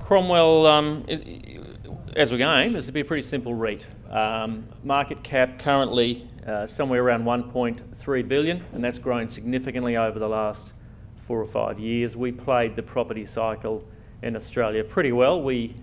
Cromwell, as we aim, is to be a pretty simple REIT. Market cap currently somewhere around 1.3 billion, and that's grown significantly over the last 4 or 5 years. We played the property cycle in Australia pretty well. We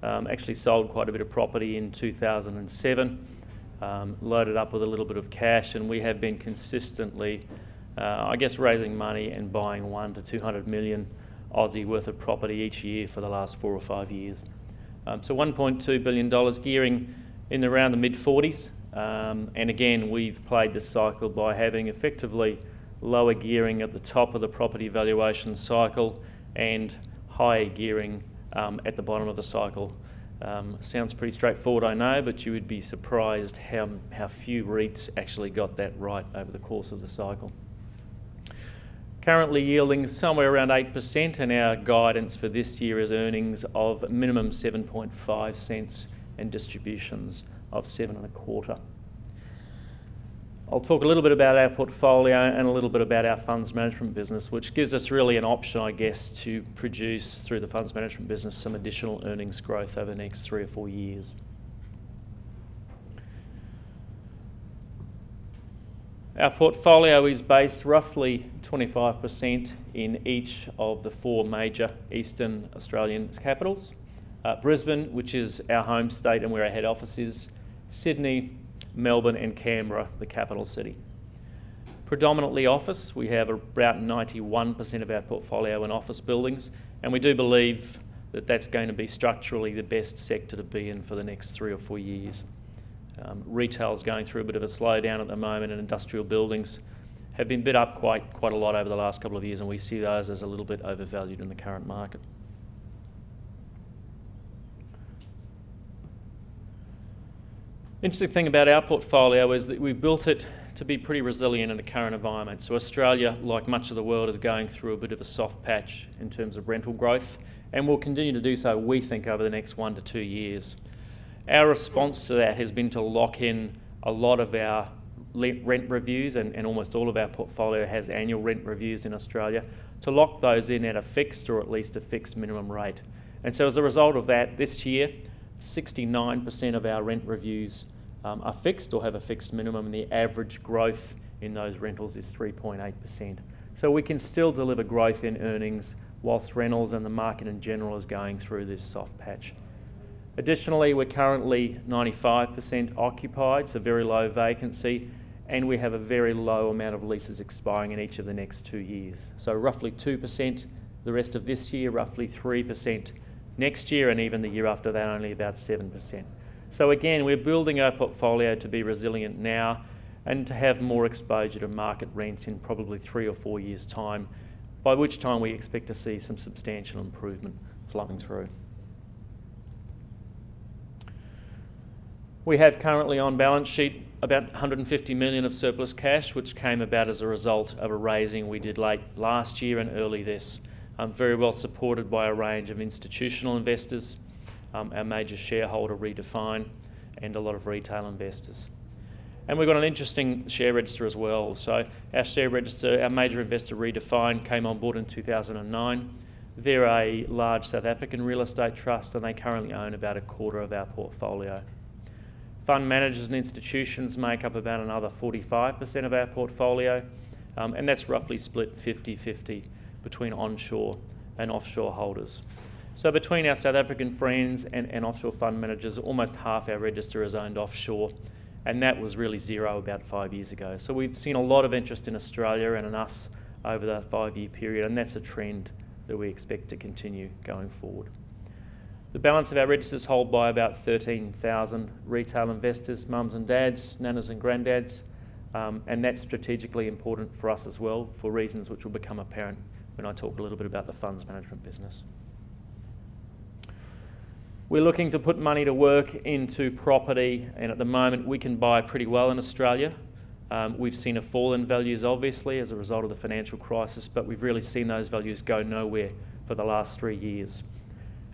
actually sold quite a bit of property in 2007, loaded up with a little bit of cash, and we have been consistently, raising money and buying 100 to 200 million Aussie worth of property each year for the last 4 or 5 years. So $1.2 billion, gearing in around the mid-40s. And again, we've played this cycle by having effectively lower gearing at the top of the property valuation cycle and higher gearing at the bottom of the cycle. Sounds pretty straightforward, I know, but you would be surprised how few REITs actually got that right over the course of the cycle. Currently yielding somewhere around 8%, and our guidance for this year is earnings of minimum 7.5 cents and distributions of 7.25. I'll talk a little bit about our portfolio and a little bit about our funds management business, which gives us really an option, I guess, to produce through the funds management business some additional earnings growth over the next 3 or 4 years. Our portfolio is based roughly 25% in each of the 4 major Eastern Australian capitals. Brisbane, which is our home state and where our head office is, Sydney, Melbourne and Canberra, the capital city. Predominantly office, we have about 91% of our portfolio in office buildings, and we do believe that that's going to be structurally the best sector to be in for the next 3 or 4 years. Retail is going through a bit of a slowdown at the moment, and industrial buildings have been bid up quite a lot over the last couple of years, and we see those as a little bit overvalued in the current market. Interesting thing about our portfolio is that we built it to be pretty resilient in the current environment. So Australia, like much of the world, is going through a bit of a soft patch in terms of rental growth, and will continue to do so, we think, over the next 1 to 2 years. Our response to that has been to lock in a lot of our rent reviews, and almost all of our portfolio has annual rent reviews in Australia, to lock those in at a fixed or at least a fixed minimum rate. And so as a result of that, this year, 69% of our rent reviews are fixed or have a fixed minimum, and the average growth in those rentals is 3.8%. So we can still deliver growth in earnings whilst rentals and the market in general is going through this soft patch. Additionally, we're currently 95% occupied, so very low vacancy, and we have a very low amount of leases expiring in each of the next 2 years. So roughly 2% the rest of this year, roughly 3% next year, and even the year after that only about 7%. So again, we're building our portfolio to be resilient now and to have more exposure to market rents in probably 3 or 4 years' time, by which time we expect to see some substantial improvement flowing through. We have currently on balance sheet about 150 million of surplus cash, which came about as a result of a raising we did late last year and early this. Very well supported by a range of institutional investors, our major shareholder Redefine, and a lot of retail investors. And we've got an interesting share register as well. So our share register, our major investor Redefine came on board in 2009. They're a large South African real estate trust, and they currently own about 1/4 of our portfolio. Fund managers and institutions make up about another 45% of our portfolio, and that's roughly split 50-50 between onshore and offshore holders. So between our South African friends and offshore fund managers, almost half our register is owned offshore, and that was really zero about 5 years ago. So we've seen a lot of interest in Australia and in us over the 5-year period, and that's a trend that we expect to continue going forward. The balance of our registers hold by about 13,000 retail investors, mums and dads, nanas and granddads, and that's strategically important for us as well, for reasons which will become apparent when I talk a little bit about the funds management business. We're looking to put money to work into property, and at the moment we can buy pretty well in Australia. We've seen a fall in values obviously as a result of the financial crisis, but we've really seen those values go nowhere for the last 3 years.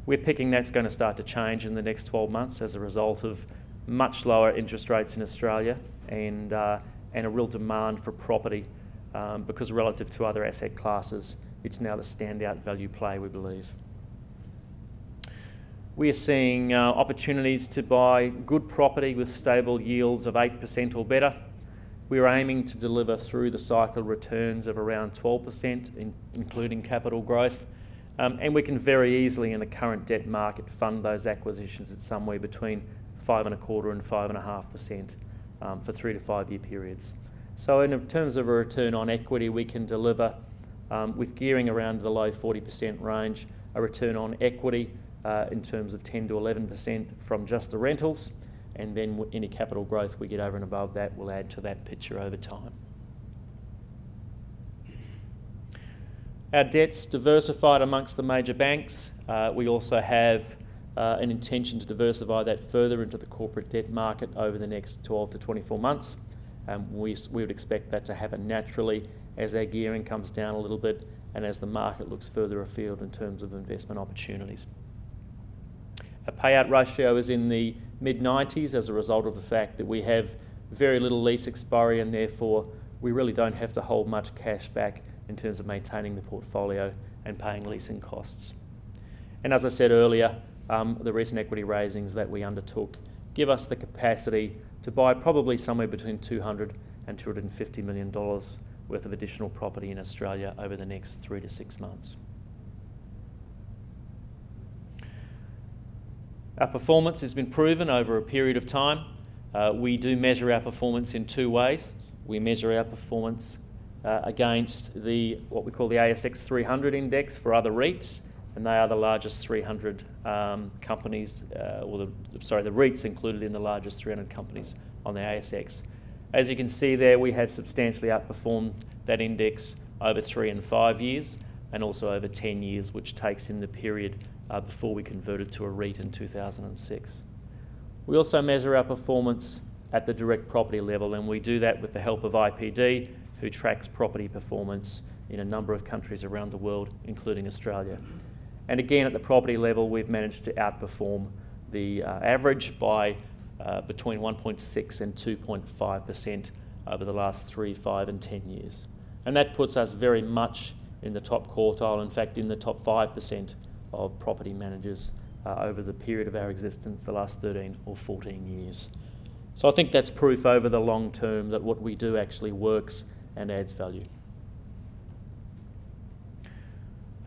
We're picking that's going to start to change in the next 12 months as a result of much lower interest rates in Australia and a real demand for property because relative to other asset classes, it's now the standout value play, we believe. We are seeing opportunities to buy good property with stable yields of 8% or better. We are aiming to deliver through the cycle returns of around 12%, including capital growth. And we can very easily in the current debt market fund those acquisitions at somewhere between 5.25% and 5.5% for 3 to 5 year periods. So in terms of a return on equity, we can deliver, with gearing around the low 40% range, a return on equity in terms of 10 to 11% from just the rentals, and then any capital growth we get over and above that will add to that picture over time. Our debt's diversified amongst the major banks. We also have an intention to diversify that further into the corporate debt market over the next 12 to 24 months. We would expect that to happen naturally as our gearing comes down a little bit and as the market looks further afield in terms of investment opportunities. Our payout ratio is in the mid-90s as a result of the fact that we have very little lease expiry, and therefore we really don't have to hold much cash back in terms of maintaining the portfolio and paying leasing costs. And as I said earlier, the recent equity raisings that we undertook give us the capacity to buy probably somewhere between $200 and $250 million worth of additional property in Australia over the next 3 to 6 months. Our performance has been proven over a period of time. We do measure our performance in 2 ways. We measure our performance against what we call the ASX 300 index for other REITs, and they are the largest 300 companies, the REITs included in the largest 300 companies on the ASX. As you can see there, we have substantially outperformed that index over 3 and 5 years, and also over 10 years, which takes in the period before we converted to a REIT in 2006. We also measure our performance at the direct property level, and we do that with the help of IPD, who tracks property performance in a number of countries around the world, including Australia. And again, at the property level, we've managed to outperform the average by between 1.6 and 2.5% over the last 3, 5 and 10 years. And that puts us very much in the top quartile, in fact in the top 5% of property managers over the period of our existence, the last 13 or 14 years. So I think that's proof over the long term that what we do actually works and adds value. I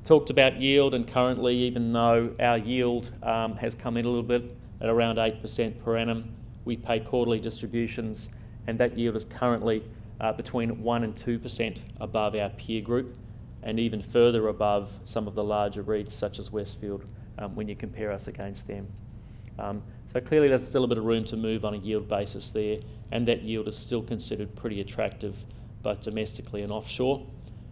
talked about yield, and currently, even though our yield has come in a little bit at around 8% per annum, we pay quarterly distributions, and that yield is currently between 1 and 2% above our peer group, and even further above some of the larger REITs such as Westfield when you compare us against them. So clearly there's still a bit of room to move on a yield basis there, and that yield is still considered pretty attractive both domestically and offshore.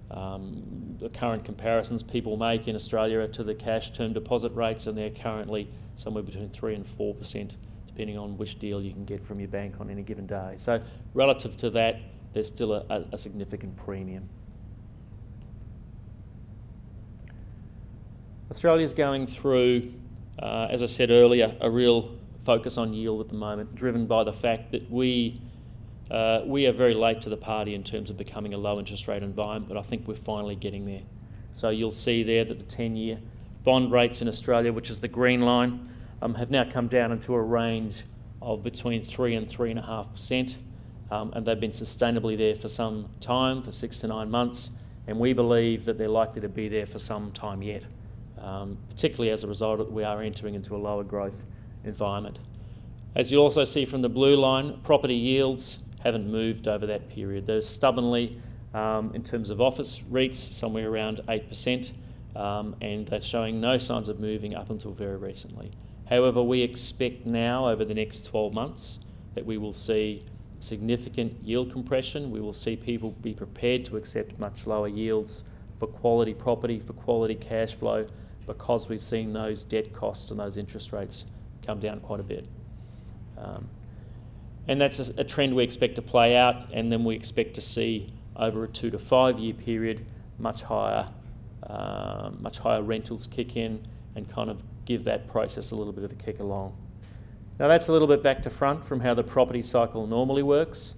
The current comparisons people make in Australia are to the cash term deposit rates, and they're currently somewhere between 3 and 4%, depending on which deal you can get from your bank on any given day. So relative to that, there's still a significant premium. Australia's going through, as I said earlier, a real focus on yield at the moment, driven by the fact that we are very late to the party in terms of becoming a low interest rate environment, but I think we're finally getting there. So you'll see there that the 10-year bond rates in Australia, which is the green line, have now come down into a range of between 3 and 3.5%, and they've been sustainably there for some time, for 6 to 9 months, and we believe that they're likely to be there for some time yet. Particularly as a result of we are entering into a lower growth environment. As you'll also see from the blue line, property yields haven't moved over that period. They're stubbornly, in terms of office REITs, somewhere around 8%, and they're showing no signs of moving up until very recently. However, we expect now over the next 12 months that we will see significant yield compression. We will see people be prepared to accept much lower yields for quality property, for quality cash flow, because we've seen those debt costs and those interest rates come down quite a bit. And that's a trend we expect to play out, and then we expect to see over a 2 to 5 year period much higher rentals kick in and kind of give that process a little bit of a kick along. Now that's a little bit back to front from how the property cycle normally works.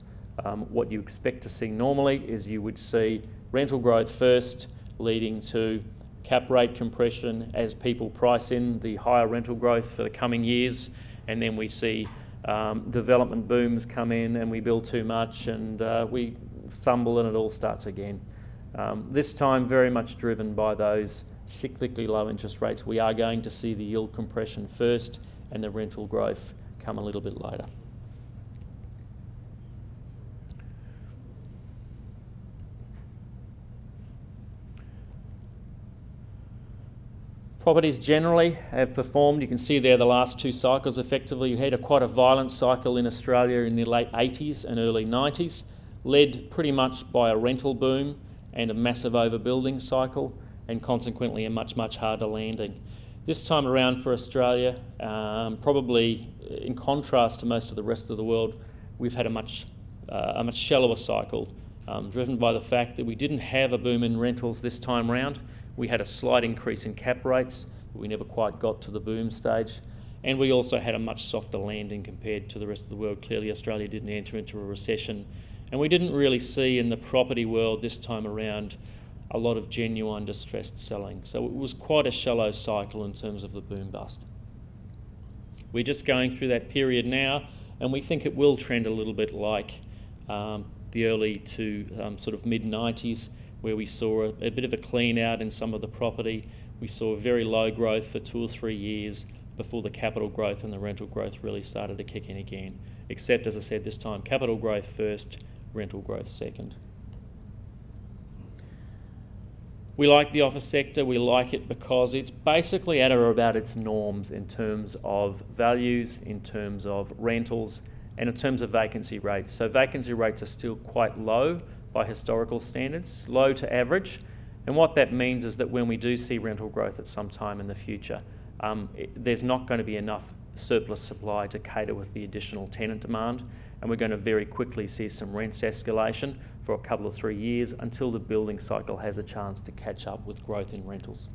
What you expect to see normally is you would see rental growth first, leading to cap rate compression as people price in the higher rental growth for the coming years, and then we see development booms come in and we build too much and we stumble and it all starts again. This time very much driven by those cyclically low interest rates. We are going to see the yield compression first and the rental growth come a little bit later. Properties generally have performed. You can see there the last two cycles effectively. You had quite a violent cycle in Australia in the late 80s and early 90s, led pretty much by a rental boom and a massive overbuilding cycle, and consequently a much harder landing. This time around for Australia, probably in contrast to most of the rest of the world, we've had a much shallower cycle, driven by the fact that we didn't have a boom in rentals this time round. We had a slight increase in cap rates, but we never quite got to the boom stage. And we also had a much softer landing compared to the rest of the world. Clearly, Australia didn't enter into a recession. And we didn't really see in the property world this time around a lot of genuine distressed selling. So it was quite a shallow cycle in terms of the boom bust. We're just going through that period now, and we think it will trend a little bit like the early to sort of mid-90s, where we saw a bit of a clean out in some of the property. We saw very low growth for 2 or 3 years before the capital growth and the rental growth really started to kick in again. Except, as I said, this time capital growth first, rental growth second. We like the office sector. We like it because it's basically at or about its norms in terms of values, in terms of rentals, and in terms of vacancy rates. So vacancy rates are still quite low by historical standards, low to average. And what that means is that when we do see rental growth at some time in the future, there's not going to be enough surplus supply to cater with the additional tenant demand, and we're going to very quickly see some rents escalation for a couple of 3 years until the building cycle has a chance to catch up with growth in rentals.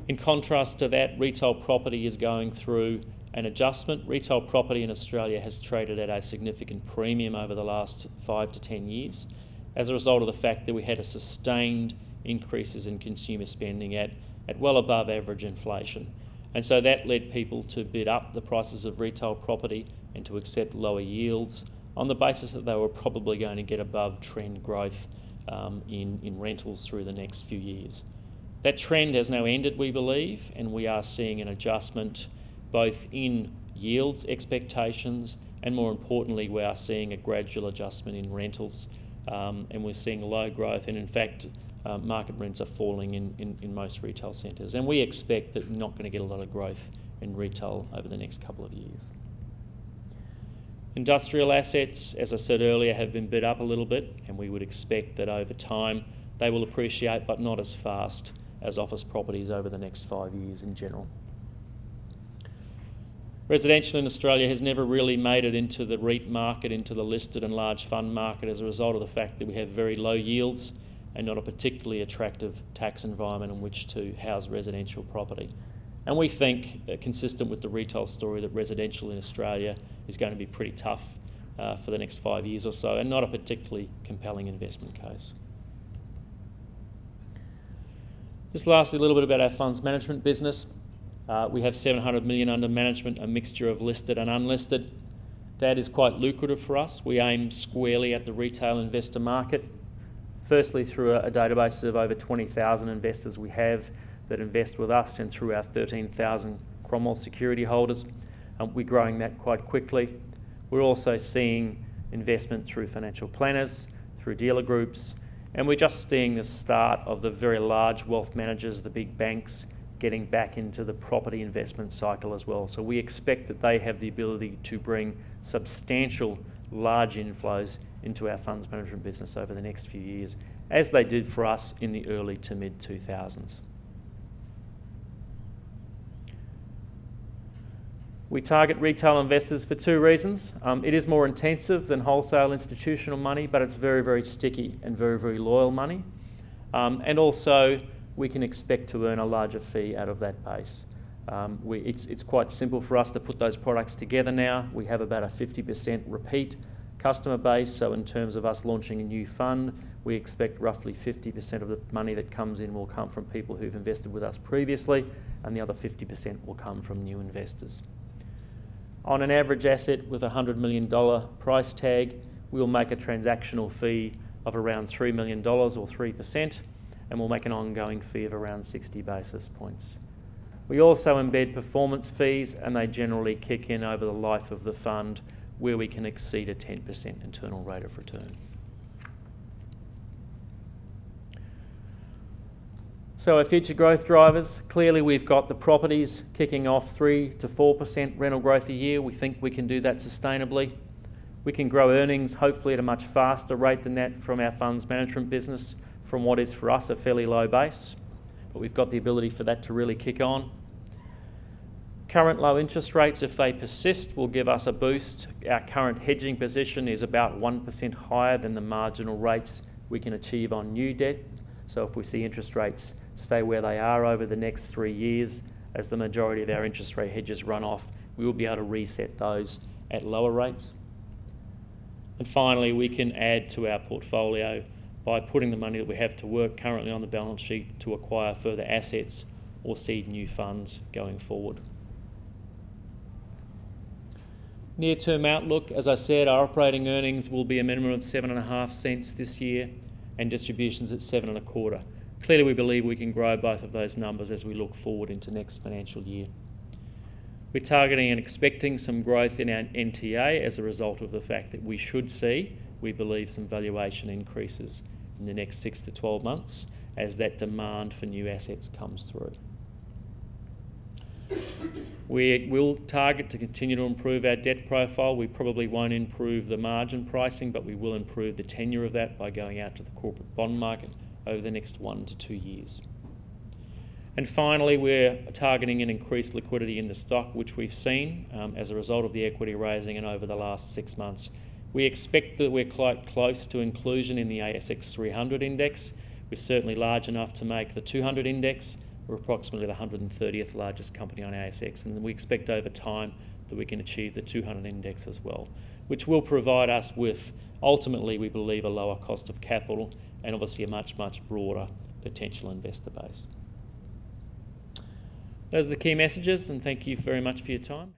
In contrast to that, retail property is going through an adjustment. Retail property in Australia has traded at a significant premium over the last 5 to 10 years as a result of the fact that we had a sustained increases in consumer spending at well above average inflation. And so that led people to bid up the prices of retail property and to accept lower yields on the basis that they were probably going to get above trend growth in rentals through the next few years. That trend has now ended, we believe, and we are seeing an adjustment both in yields expectations and, more importantly, we are seeing a gradual adjustment in rentals, and we're seeing low growth, and in fact market rents are falling in most retail centres, and we expect that we're not going to get a lot of growth in retail over the next couple of years. Industrial assets, as I said earlier, have been bid up a little bit, and we would expect that over time they will appreciate, but not as fast as office properties over the next 5 years in general. Residential in Australia has never really made it into the REIT market, into the listed and large fund market, as a result of the fact that we have very low yields and not a particularly attractive tax environment in which to house residential property. And we think, consistent with the retail story, that residential in Australia is going to be pretty tough for the next 5 years or so, and not a particularly compelling investment case. Just lastly, a little bit about our funds management business. We have 700 million under management, a mixture of listed and unlisted. That is quite lucrative for us. We aim squarely at the retail investor market. Firstly, through a database of over 20,000 investors we have that invest with us, and through our 13,000 Cromwell security holders. We're growing that quite quickly. We're also seeing investment through financial planners, through dealer groups, and we're just seeing the start of the very large wealth managers, the big banks, getting back into the property investment cycle as well. So we expect that they have the ability to bring substantial large inflows into our funds management business over the next few years, as they did for us in the early to mid-2000s. We target retail investors for 2 reasons. It is more intensive than wholesale institutional money, but it's very, very sticky and very, very loyal money. And also, we can expect to earn a larger fee out of that base. It's quite simple for us to put those products together now. We have about a 50% repeat customer base. So in terms of us launching a new fund, we expect roughly 50% of the money that comes in will come from people who've invested with us previously, and the other 50% will come from new investors. On an average asset with a $100 million price tag, we'll make a transactional fee of around $3 million or 3%, and we'll make an ongoing fee of around 60 basis points. We also embed performance fees, and they generally kick in over the life of the fund where we can exceed a 10% internal rate of return. So our future growth drivers, clearly we've got the properties kicking off 3 to 4% rental growth a year. We think we can do that sustainably. We can grow earnings hopefully at a much faster rate than that from our funds management business, from what is for us a fairly low base, but we've got the ability for that to really kick on. Current low interest rates, if they persist, will give us a boost. Our current hedging position is about 1% higher than the marginal rates we can achieve on new debt. So if we see interest rates stay where they are over the next 3 years, as the majority of our interest rate hedges run off, we will be able to reset those at lower rates. And finally, we can add to our portfolio by putting the money that we have to work currently on the balance sheet to acquire further assets or seed new funds going forward. Near-term outlook, as I said, our operating earnings will be a minimum of 7.5 cents this year and distributions at 7.25. Clearly we believe we can grow both of those numbers as we look forward into next financial year. We're targeting and expecting some growth in our NTA as a result of the fact that we should see, we believe, some valuation increases in the next 6 to 12 months as that demand for new assets comes through. We will target to continue to improve our debt profile. We probably won't improve the margin pricing, but we will improve the tenure of that by going out to the corporate bond market over the next 1 to 2 years. And finally, we're targeting an increased liquidity in the stock, which we've seen as a result of the equity raising and over the last 6 months. We expect that we're quite close to inclusion in the ASX 300 index. We're certainly large enough to make the 200 index. We're approximately the 130th largest company on ASX, and we expect over time that we can achieve the 200 index as well, which will provide us with, ultimately, we believe, a lower cost of capital and obviously a much, much broader potential investor base. Those are the key messages, and thank you very much for your time.